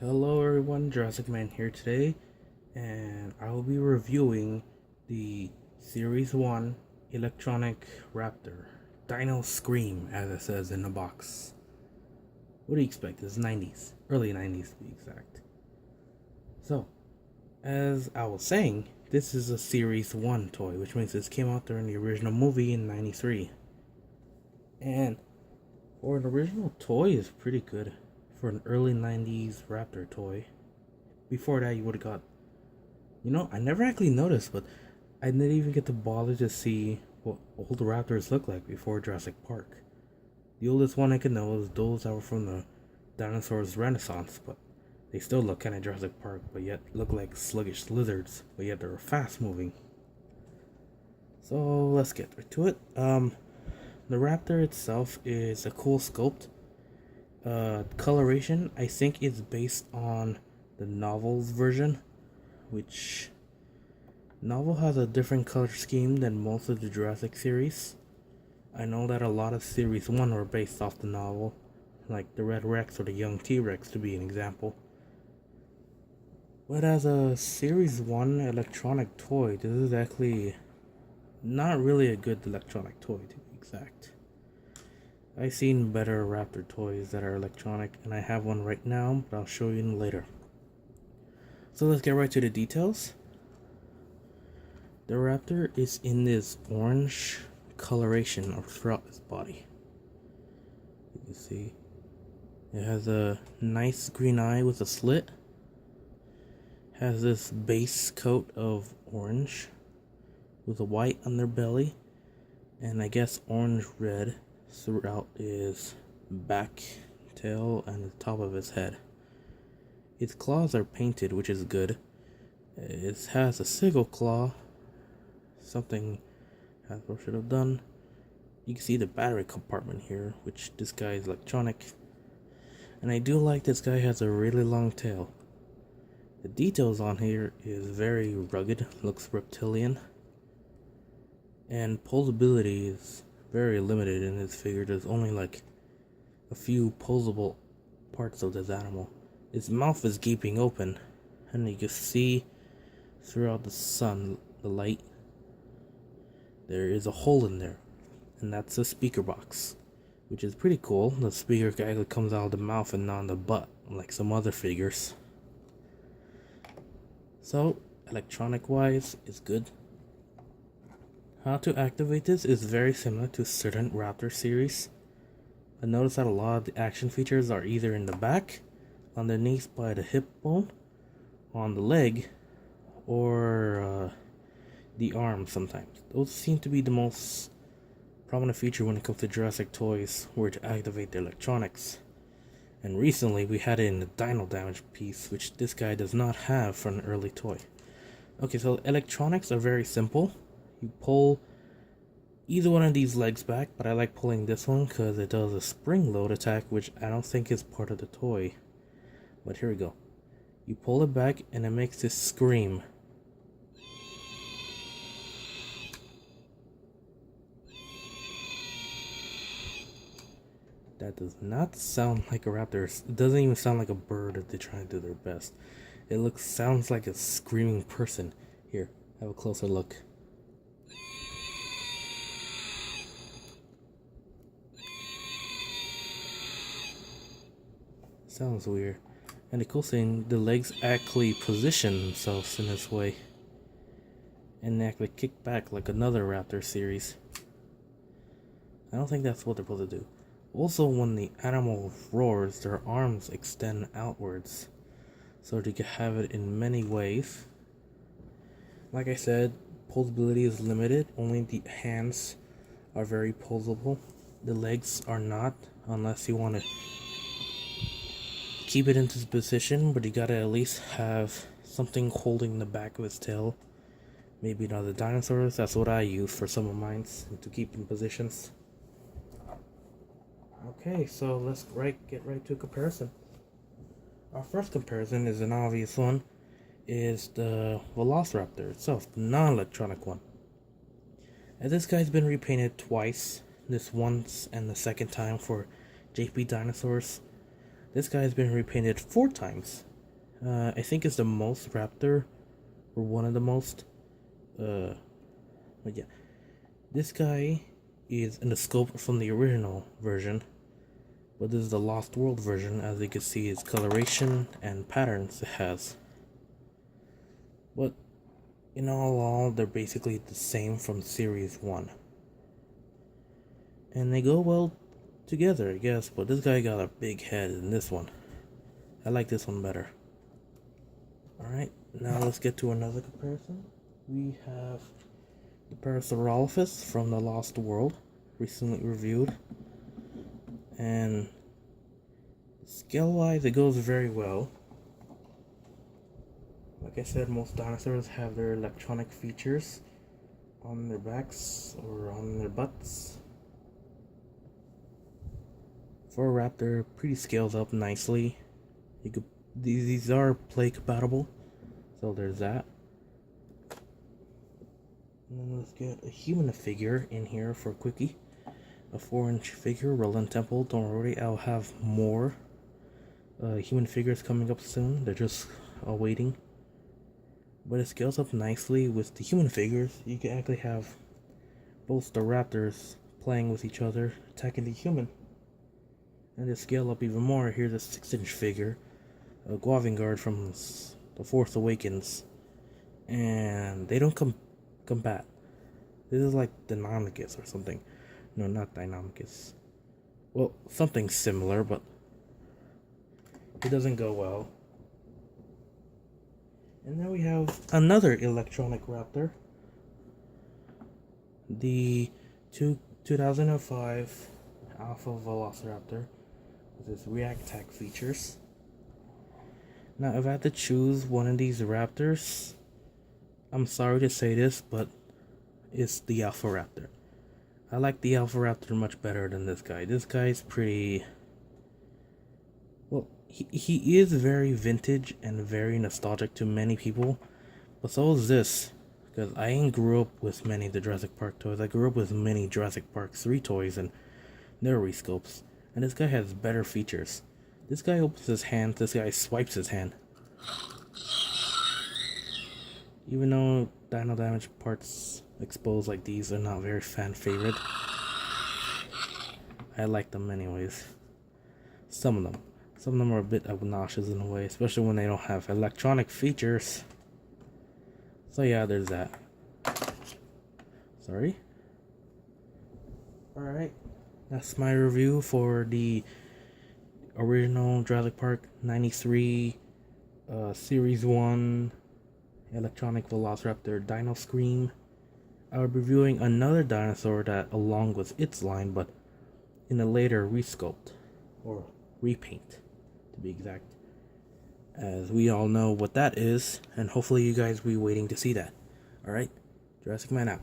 Hello everyone, Jurassic Man here today, and I will be reviewing the Series 1 Electronic Raptor Dino Scream, as it says in the box. What do you expect? It's 90s, early 90s to be exact. So, as I was saying, this is a Series 1 toy, which means this came out during the original movie in 93. And for an original toy, is pretty good for an early 90s Raptor toy. Before that, you would have got. I never actually noticed, but I didn't even get to bother to see what old Raptors look like before Jurassic Park. The oldest one I could know is those that were from the dinosaurs Renaissance, but they still look kind of Jurassic Park, but yet look like sluggish lizards, but yet they're fast moving. So let's get right to it. The Raptor itself is a cool sculpt. Coloration, I think, is based on the novel's version, which novel has a different color scheme than most of the Jurassic series. I know that a lot of series 1 were based off the novel, like the Red Rex or the Young T-Rex to be an example. But as a series 1 electronic toy, this is actually not really a good electronic toy to be exact. I've seen better Raptor toys that are electronic, and I have one right now, but I'll show you later. So let's get right to the details. The Raptor is in this orange coloration throughout its body. You can see it has a nice green eye with a slit. Has this base coat of orange with a white underbelly, and I guess orange red throughout his back, tail, and the top of his head. Its claws are painted, which is good. It has a single claw, something Hasbro should have done. You can see the battery compartment here, which this guy is electronic. And I do like this guy has a really long tail. The details on here is very rugged, looks reptilian. And posability is very limited in this figure. There's only like a few posable parts of this animal. Its mouth is gaping open, and you can see throughout the light, there is a hole in there, and that's a speaker box, which is pretty cool. The speaker actually comes out of the mouth and not on the butt, like some other figures. So, electronic wise, it's good. How to activate this is very similar to certain Raptor series. I noticed that a lot of the action features are either in the back, underneath by the hip bone, on the leg, or the arm sometimes. Those seem to be the most prominent feature when it comes to Jurassic toys, where to activate the electronics. And recently we had it in the Dino Damage piece, which this guy does not have for an early toy. Okay, so electronics are very simple. You pull either one of these legs back, but I like pulling this one because it does a spring load attack, which I don't think is part of the toy. But here we go. You pull it back and it makes this scream. That does not sound like a raptor. It doesn't even sound like a bird if they're trying to do their best. It sounds like a screaming person. Here, have a closer look. Sounds weird. And the cool thing, the legs actually position themselves in this way. And they actually kick back like another Raptor series. I don't think that's what they're supposed to do. Also, when the animal roars, their arms extend outwards. So they can have it in many ways. Like I said, posability is limited. Only the hands are very posable. The legs are not, unless you want to keep it into position, but you gotta at least have something holding the back of its tail. Maybe not the dinosaurs. That's what I use for some of mine to keep in positions. Okay, so let's get right to a comparison. Our first comparison is an obvious one, is the Vilociraptor itself, the non-electronic one. And this guy's been repainted twice, this once and the second time for JP dinosaurs. This guy has been repainted 4 times. I think it's the most raptor, or one of the most. But yeah, this guy is in the scope from the original version, but this is the Lost World version. As you can see, its coloration and patterns it has. But in all, they're basically the same from Series 1. And they go well together, I guess, but this guy got a big head in this one. I like this one better. Alright, now let's get to another comparison. We have the Parasaurolophus from the Lost World, recently reviewed. And scale-wise, it goes very well. Like I said, most dinosaurs have their electronic features on their backs or on their butts. For a raptor, pretty scales up nicely. These are play compatible, so there's that. And then let's get a human figure in here for a quickie. A 4-inch figure, Roland Temple. Don't worry, I'll have more human figures coming up soon. They're just awaiting. But it scales up nicely with the human figures. You can actually have both the raptors playing with each other, attacking the human. And to scale up even more, here's a 6-inch figure, a Guavengard from The Force Awakens. And they don't combat. This is like Deinonychus or something. No, not Deinonychus. Well, something similar, but it doesn't go well. And then we have another electronic raptor. The 2005 Alpha Velociraptor with its React Tech features. Now, if I had to choose one of these raptors, I'm sorry to say this, but it's the Alpha Raptor. I like the Alpha Raptor much better than this guy. This guy's pretty... Well, he is very vintage and very nostalgic to many people, but so is this. Because I ain't grew up with many of the Jurassic Park toys. I grew up with many Jurassic Park 3 toys and their resculpts. And this guy has better features. This guy opens his hand, this guy swipes his hand. Even though dino damage parts exposed like these are not very fan favorite, I like them anyways. Some of them are a bit obnoxious in a way, especially when they don't have electronic features. So yeah, there's that. Sorry. Alright, that's my review for the original Jurassic Park 93 Series 1 electronic Velociraptor Dino Scream. I'll be reviewing another dinosaur that along with its line, but in a later resculpt, or repaint to be exact, as we all know what that is, and hopefully you guys will be waiting to see that. Alright, Jurassic Man out.